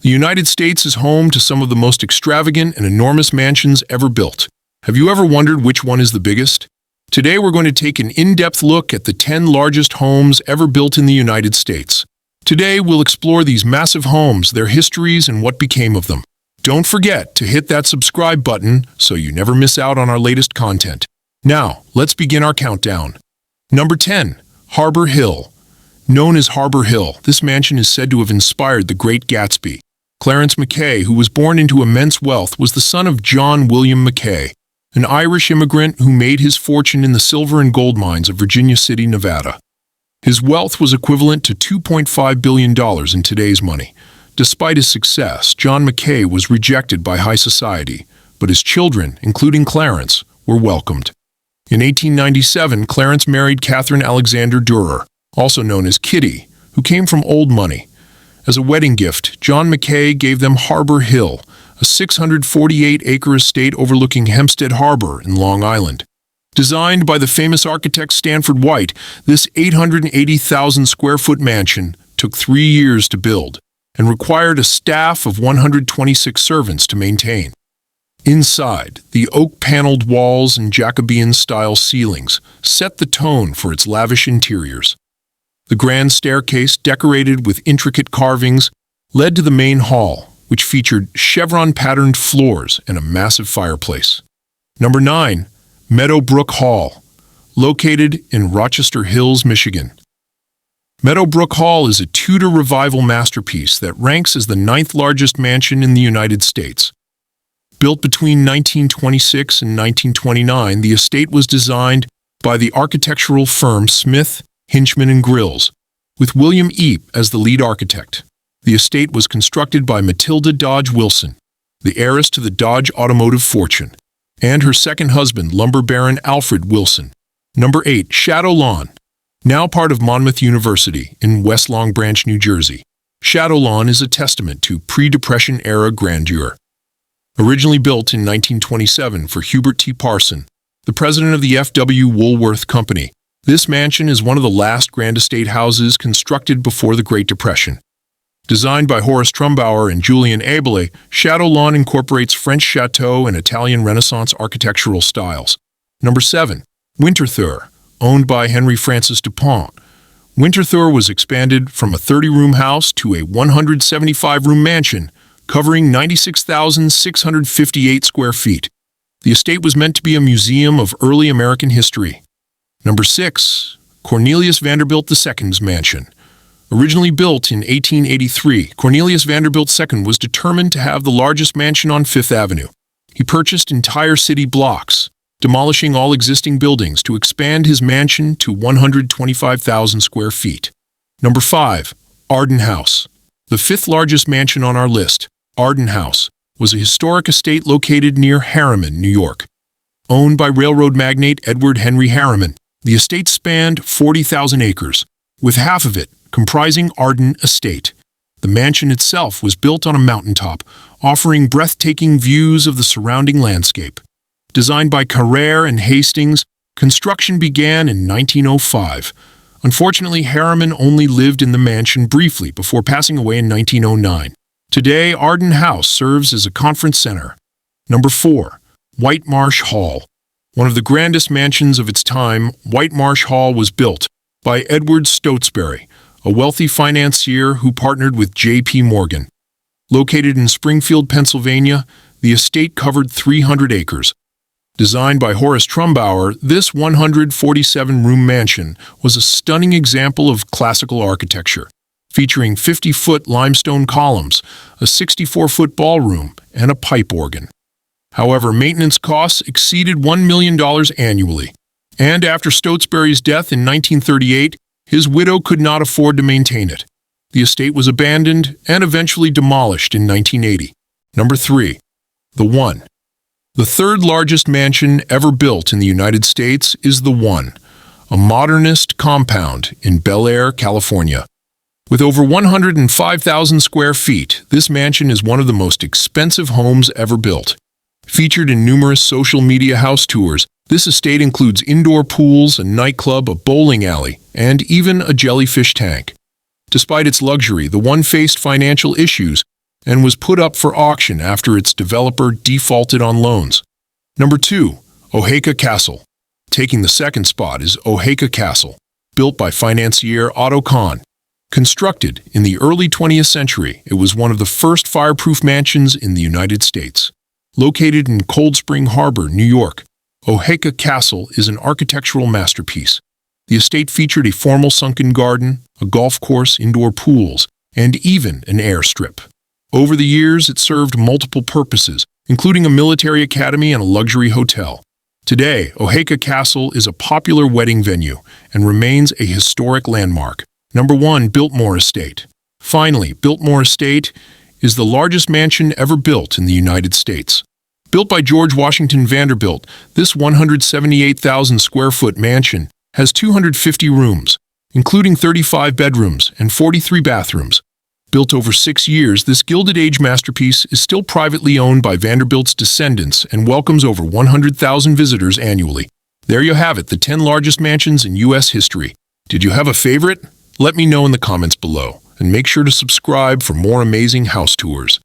The United States is home to some of the most extravagant and enormous mansions ever built. Have you ever wondered which one is the biggest? Today we're going to take an in-depth look at the 10 largest homes ever built in the United States. Today we'll explore these massive homes, their histories, and what became of them. Don't forget to hit that subscribe button so you never miss out on our latest content. Now, let's begin our countdown. Number 10. Harbor Hill. Known as Harbor Hill, this mansion is said to have inspired the Great Gatsby. Clarence Mackay, who was born into immense wealth, was the son of John William Mackay, an Irish immigrant who made his fortune in the silver and gold mines of Virginia City, Nevada. His wealth was equivalent to $2.5 billion in today's money. Despite his success, John Mackay was rejected by high society, but his children, including Clarence, were welcomed. In 1897, Clarence married Catherine Alexander Durer, also known as Kitty, who came from old money. As a wedding gift, John Mackay gave them Harbor Hill, a 648-acre estate overlooking Hempstead Harbor in Long Island. Designed by the famous architect Stanford White, this 880,000-square-foot mansion took 3 years to build and required a staff of 126 servants to maintain. Inside, the oak-paneled walls and Jacobean-style ceilings set the tone for its lavish interiors. The grand staircase, decorated with intricate carvings, led to the main hall, which featured chevron-patterned floors and a massive fireplace. Number 9. Meadowbrook Hall, located in Rochester Hills, Michigan. Meadowbrook Hall is a Tudor Revival masterpiece that ranks as the 9th largest mansion in the United States. Built between 1926 and 1929, the estate was designed by the architectural firm Smith, Hinchman & Grills, with William Eape as the lead architect. The estate was constructed by Matilda Dodge Wilson, the heiress to the Dodge automotive fortune, and her second husband, lumber baron Alfred Wilson. Number 8. Shadow Lawn. Now part of Monmouth University in West Long Branch, New Jersey, Shadow Lawn is a testament to pre-Depression-era grandeur. Originally built in 1927 for Hubert T. Parson, the president of the F.W. Woolworth Company, this mansion is one of the last grand estate houses constructed before the Great Depression. Designed by Horace Trumbauer and Julien Abele, Shadow Lawn incorporates French chateau and Italian Renaissance architectural styles. Number 7. Winterthur, owned by Henry Francis DuPont. Winterthur was expanded from a 30-room house to a 175-room mansion, covering 96,658 square feet. The estate was meant to be a museum of early American history. Number 6. Cornelius Vanderbilt II's mansion. Originally built in 1883, Cornelius Vanderbilt II was determined to have the largest mansion on Fifth Avenue. He purchased entire city blocks, demolishing all existing buildings to expand his mansion to 125,000 square feet. Number 5. Arden House. The 5th largest mansion on our list, Arden House, was a historic estate located near Harriman, New York. Owned by railroad magnate Edward Henry Harriman, the estate spanned 40,000 acres, with half of it comprising Arden Estate. The mansion itself was built on a mountaintop, offering breathtaking views of the surrounding landscape. Designed by Carrere and Hastings, construction began in 1905. Unfortunately, Harriman only lived in the mansion briefly before passing away in 1909. Today, Arden House serves as a conference center. Number 4. White Marsh Hall. One of the grandest mansions of its time, White Marsh Hall was built by Edward Stotesbury, a wealthy financier who partnered with J.P. Morgan. Located in Springfield, Pennsylvania, the estate covered 300 acres. Designed by Horace Trumbauer, this 147-room mansion was a stunning example of classical architecture, featuring 50-foot limestone columns, a 64-foot ballroom, and a pipe organ. However, maintenance costs exceeded $1 million annually, and after Stotesbury's death in 1938, his widow could not afford to maintain it. The estate was abandoned and eventually demolished in 1980. Number 3. The One. The 3rd largest mansion ever built in the United States is The One, a modernist compound in Bel Air, California. With over 105,000 square feet, this mansion is one of the most expensive homes ever built. Featured in numerous social media house tours, this estate includes indoor pools, a nightclub, a bowling alley, and even a jellyfish tank. Despite its luxury, The One faced financial issues, and was put up for auction after its developer defaulted on loans. Number 2. Oaxaca Castle. Taking the second spot is Oaxaca Castle, built by financier Otto Kahn. Constructed in the early 20th century, it was one of the first fireproof mansions in the United States. Located in Cold Spring Harbor, New York, Oaxaca Castle is an architectural masterpiece. The estate featured a formal sunken garden, a golf course, indoor pools, and even an airstrip. Over the years, it served multiple purposes, including a military academy and a luxury hotel. Today, Oaxaca Castle is a popular wedding venue and remains a historic landmark. Number 1. Biltmore Estate. Finally, Biltmore Estate is the largest mansion ever built in the United States. Built by George Washington Vanderbilt, this 178,000 square foot mansion has 250 rooms, including 35 bedrooms and 43 bathrooms. Built over 6 years, this Gilded Age masterpiece is still privately owned by Vanderbilt's descendants and welcomes over 100,000 visitors annually. There you have it, the 10 largest mansions in U.S. history. Did you have a favorite? Let me know in the comments below, and make sure to subscribe for more amazing house tours.